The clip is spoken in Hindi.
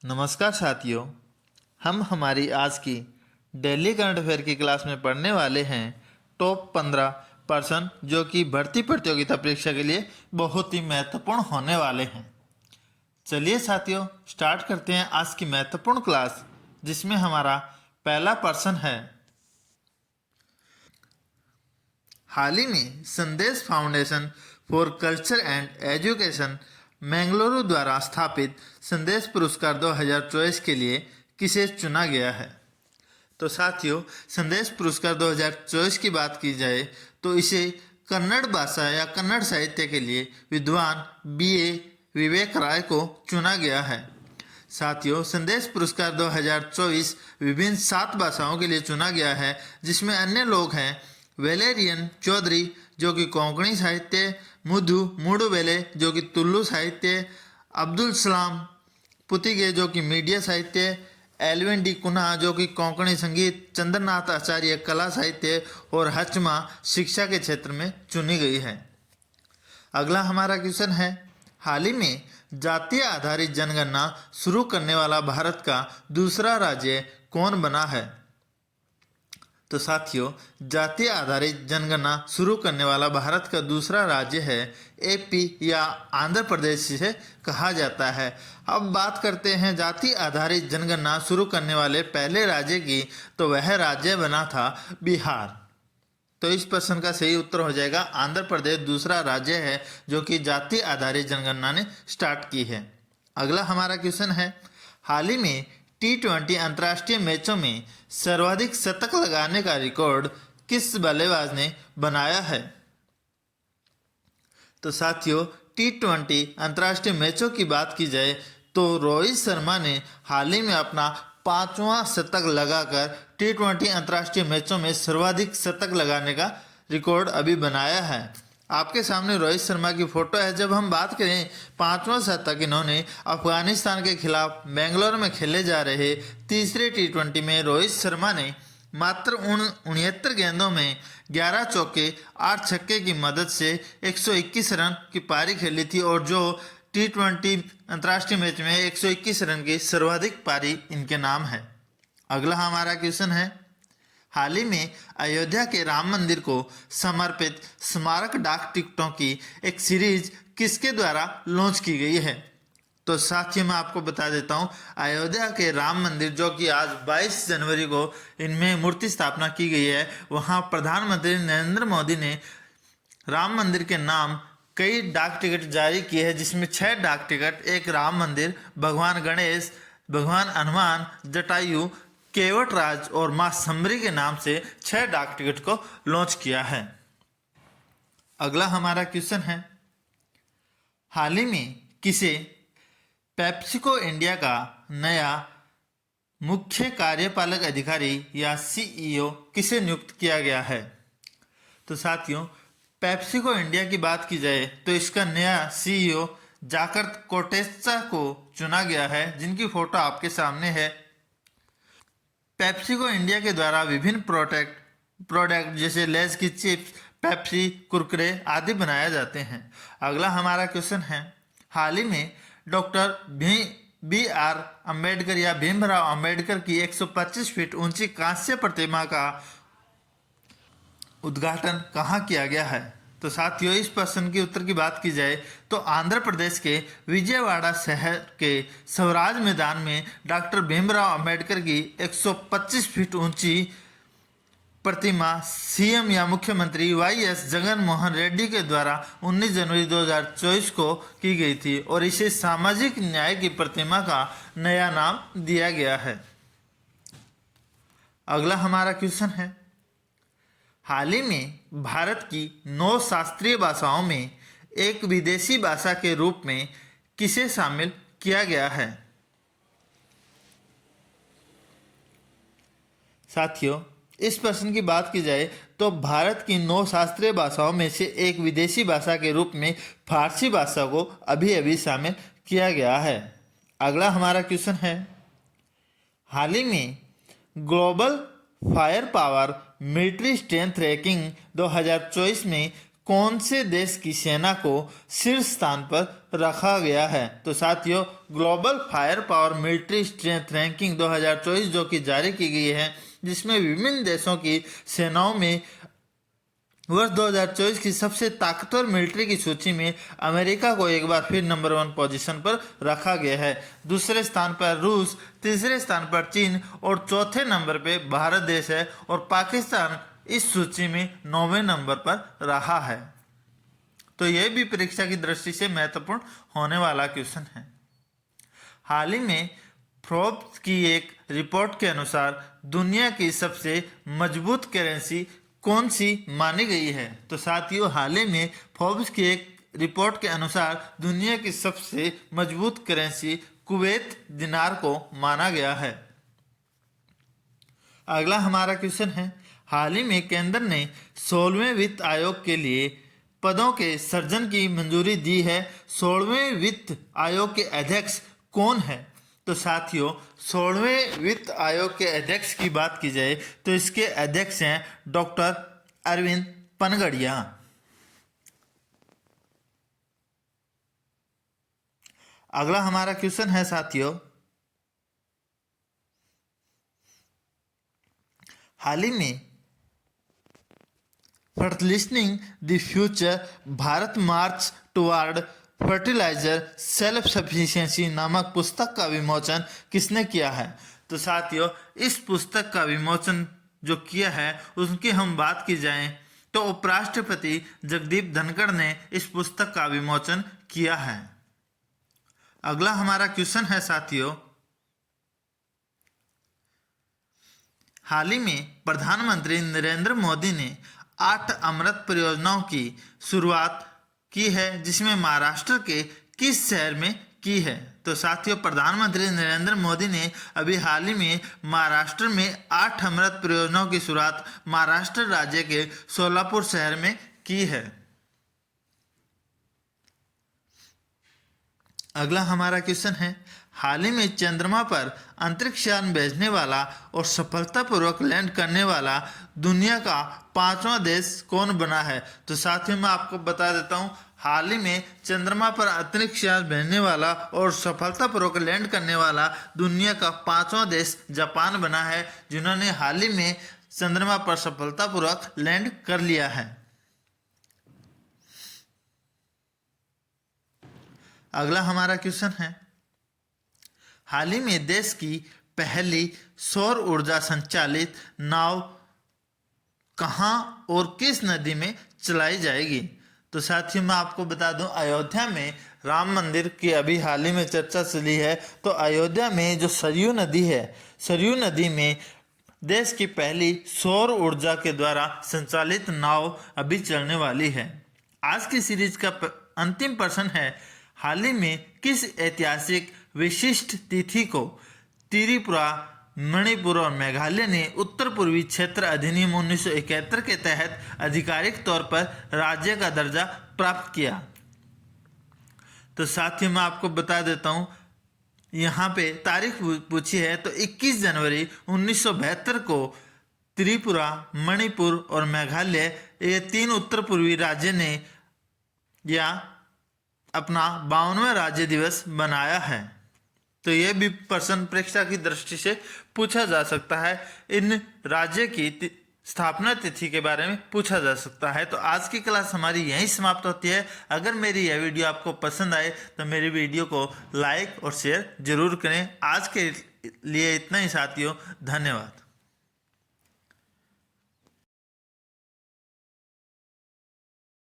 नमस्कार साथियों। हम हमारी आज की डेली करंट अफेयर की क्लास में पढ़ने वाले हैं टॉप 15% जो कि भर्ती प्रतियोगिता परीक्षा के लिए बहुत ही महत्वपूर्ण होने वाले हैं। चलिए साथियों, स्टार्ट करते हैं आज की महत्वपूर्ण क्लास, जिसमें हमारा पहला पर्सन है। हाल ही में संदेश foundation for culture and education Bengaluru द्वारा स्थापित संदेश पुरस्कार 2024 के लिए किसे चुना गया है? तो साथियों, संदेश पुरस्कार 2024 की बात की जाए तो इसे कन्नड़ भाषा या कन्नड़ साहित्य के लिए विद्वान बीए विवेक राय को चुना गया है। साथियों, संदेश पुरस्कार 2024 विभिन्न 7 भाषाओं के लिए चुना गया है, जिसमें अन्य लोग हैं वेलेरियन चौधरी जो कि कोंकणी साहित्य, मुधु मुडुवेले जो कि तुलु साहित्य, अब्दुल सलाम पुतिगे जो कि मीडिया साहित्य, एलविन डी कुन्हा जो कि कोंकणी संगीत, चंद्रनाथ आचार्य कला साहित्य और हचमा शिक्षा के क्षेत्र में चुनी गई है। अगला हमारा क्वेश्चन है, हाल ही में जातीय आधारित जनगणना शुरू करने वाला भारत का दूसरा राज्य कौन बना है? तो साथियों, जातीय आधारित जनगणना शुरू करने वाला भारत का दूसरा राज्य है एपी या आंध्र प्रदेश से कहा जाता है। अब बात करते हैं जाति आधारित जनगणना शुरू करने वाले पहले राज्य की, तो वह राज्य बना था बिहार। तो इस प्रश्न का सही उत्तर हो जाएगा आंध्र प्रदेश दूसरा राज्य है जो कि जाति आधारित जनगणना ने स्टार्ट की है। अगला हमारा क्वेश्चन है, हाल ही में T20 अंतर्राष्ट्रीय मैचों में सर्वाधिक शतक लगाने का रिकॉर्ड किस बल्लेबाज ने बनाया है? तो साथियों, T20 अंतर्राष्ट्रीय मैचों की बात की जाए तो रोहित शर्मा ने हाल ही में अपना 5वां शतक लगाकर T20 अंतर्राष्ट्रीय मैचों में सर्वाधिक शतक लगाने का रिकॉर्ड अभी बनाया है। आपके सामने रोहित शर्मा की फोटो है। जब हम बात करें 5वां शतक इन्होंने अफगानिस्तान के खिलाफ बेंगलोर में खेले जा रहे तीसरे T20 में रोहित शर्मा ने मात्र 69 गेंदों में 11 चौके 8 छक्के की मदद से 121 रन की पारी खेली थी और जो T20 अंतर्राष्ट्रीय मैच में 121 रन की सर्वाधिक पारी इनके नाम है। अगला हमारा क्वेश्चन है, हाल ही में अयोध्या के राम मंदिर को समर्पित स्मारक डाक टिकटों की एक सीरीज किसके द्वारा लॉन्च की गई है? तो साथियों, मैं आपको बता देता हूं, अयोध्या के राम मंदिर जो कि आज 22 जनवरी को इनमें मूर्ति स्थापना की गई है, वहां प्रधानमंत्री नरेंद्र मोदी ने राम मंदिर के नाम कई डाक टिकट जारी किए हैं, जिसमें 6 डाक टिकट, एक राम मंदिर, भगवान गणेश, भगवान हनुमान, जटायु, केवट राज और मां संबरी के नाम से 6 डाक टिकट को लॉन्च किया है। अगला हमारा क्वेश्चन है, हाल ही में किसे पेप्सिको इंडिया का नया मुख्य कार्यपालक अधिकारी या सीईओ किसे नियुक्त किया गया है? तो साथियों, पेप्सिको इंडिया की बात की जाए तो इसका नया सीईओ जाकर्त कोटेचा को चुना गया है, जिनकी फोटो आपके सामने है। पेप्सिको इंडिया के द्वारा विभिन्न प्रोडक्ट जैसे लेज की चिप्स, पेप्सी, कुरकुरे आदि बनाए जाते हैं। अगला हमारा क्वेश्चन है, हाल ही में डॉक्टर BR अम्बेडकर या भीमराव अम्बेडकर की 125 फीट ऊंची कांस्य प्रतिमा का उद्घाटन कहाँ किया गया है? तो साथियों, इस प्रश्न के उत्तर की बात की जाए तो आंध्र प्रदेश के विजयवाड़ा शहर के स्वराज मैदान में डॉक्टर भीमराव अंबेडकर की 125 फीट ऊंची प्रतिमा सीएम या मुख्यमंत्री YS जगन मोहन रेड्डी के द्वारा 19 जनवरी 2024 को की गई थी और इसे सामाजिक न्याय की प्रतिमा का नया नाम दिया गया है। अगला हमारा क्वेश्चन है, हाल ही में भारत की 9 शास्त्रीय भाषाओं में एक विदेशी भाषा के रूप में किसे शामिल किया गया है? साथियों, इस प्रश्न की बात की जाए तो भारत की 9 शास्त्रीय भाषाओं में से एक विदेशी भाषा के रूप में फारसी भाषा को अभी अभी शामिल किया गया है। अगला हमारा क्वेश्चन है, हाल ही में global fire power military strength ranking 2024 में कौन से देश की सेना को शीर्ष स्थान पर रखा गया है? तो साथियों, global fire power military strength ranking 2024 जो कि जारी की गई है, जिसमें विभिन्न देशों की सेनाओं में वर्ष 2024 की सबसे ताकतवर मिलिट्री की सूची में अमेरिका को एक बार फिर नंबर 1 पोजीशन पर रखा गया है। दूसरे स्थान पर रूस, तीसरे स्थान पर चीन और चौथे नंबर पे भारत देश है, और पाकिस्तान इस सूची में 9वें नंबर पर रहा है। तो यह भी परीक्षा की दृष्टि से महत्वपूर्ण होने वाला क्वेश्चन है। हाल ही में फोर्ब्स की एक रिपोर्ट के अनुसार दुनिया की सबसे मजबूत करेंसी कौन सी मानी गई है? तो साथियों, हाल ही में फोर्ब्स की एक रिपोर्ट के अनुसार दुनिया की सबसे मजबूत करेंसी कुवैत दिनार को माना गया है। अगला हमारा क्वेश्चन है, हाल ही में केंद्र ने 16वें वित्त आयोग के लिए पदों के सृजन की मंजूरी दी है। 16वें वित्त आयोग के अध्यक्ष कौन है? तो साथियों, 16वें वित्त आयोग के अध्यक्ष की बात की जाए तो इसके अध्यक्ष हैं डॉक्टर अरविंद पनगड़िया। अगला हमारा क्वेश्चन है साथियों, हाल ही में fertilizing the future Bharat march toward fertilizer self sufficiency नामक पुस्तक का विमोचन किसने किया है? तो साथियों, इस पुस्तक का विमोचन जो किया है उसकी हम बात की जाए तो उपराष्ट्रपति जगदीप धनखड़ ने इस पुस्तक का विमोचन किया है। अगला हमारा क्वेश्चन है साथियों, हाल ही में प्रधानमंत्री नरेंद्र मोदी ने 8 अमृत परियोजनाओं की शुरुआत की है, जिसमें महाराष्ट्र के किस शहर में की है? तो साथियों, प्रधानमंत्री नरेंद्र मोदी ने अभी हाल ही में महाराष्ट्र में 8 अमृत परियोजनाओं की शुरुआत महाराष्ट्र राज्य के सोलापुर शहर में की है। अगला हमारा क्वेश्चन है, हाल ही में चंद्रमा पर अंतरिक्ष यान भेजने वाला और सफलतापूर्वक लैंड करने वाला दुनिया का 5वां देश कौन बना है? तो साथियों, मैं आपको बता देता हूं, हाल ही में चंद्रमा पर अंतरिक्ष यान भेजने वाला और सफलतापूर्वक लैंड करने वाला दुनिया का 5वां देश जापान बना है, जिन्होंने हाल ही में चंद्रमा पर सफलतापूर्वक लैंड कर लिया है। अगला हमारा क्वेश्चन है, हाल ही में देश की पहली सौर ऊर्जा संचालित नाव कहां और किस नदी में चलाई जाएगी? तो साथियों, मैं आपको बता दूं, अयोध्या में राम मंदिर की अभी हाल ही में चर्चा चली है। तो अयोध्या में जो सरयू नदी है, सरयू नदी में देश की पहली सौर ऊर्जा के द्वारा संचालित नाव अभी चलने वाली है। आज की सीरीज का अंतिम प्रश्न है, हाल ही में किस ऐतिहासिक विशिष्ट तिथि को त्रिपुरा, मणिपुर और मेघालय ने उत्तर पूर्वी क्षेत्र अधिनियम 1971 के तहत आधिकारिक तौर पर राज्य का दर्जा प्राप्त किया? तो साथियों, मैं आपको बता देता हूं, यहाँ पे तारीख पूछी है तो 21 जनवरी 1972 को त्रिपुरा, मणिपुर और मेघालय ये 3 उत्तर पूर्वी राज्य ने या अपना 52वां राज्य दिवस बनाया है। तो यह भी प्रश्न परीक्षा की दृष्टि से पूछा जा सकता है, इन राज्य की स्थापना तिथि के बारे में पूछा जा सकता है। तो आज की क्लास हमारी यहीं समाप्त होती है। अगर मेरी यह वीडियो आपको पसंद आए तो मेरी वीडियो को लाइक और शेयर जरूर करें। आज के लिए इतना ही साथियों, धन्यवाद।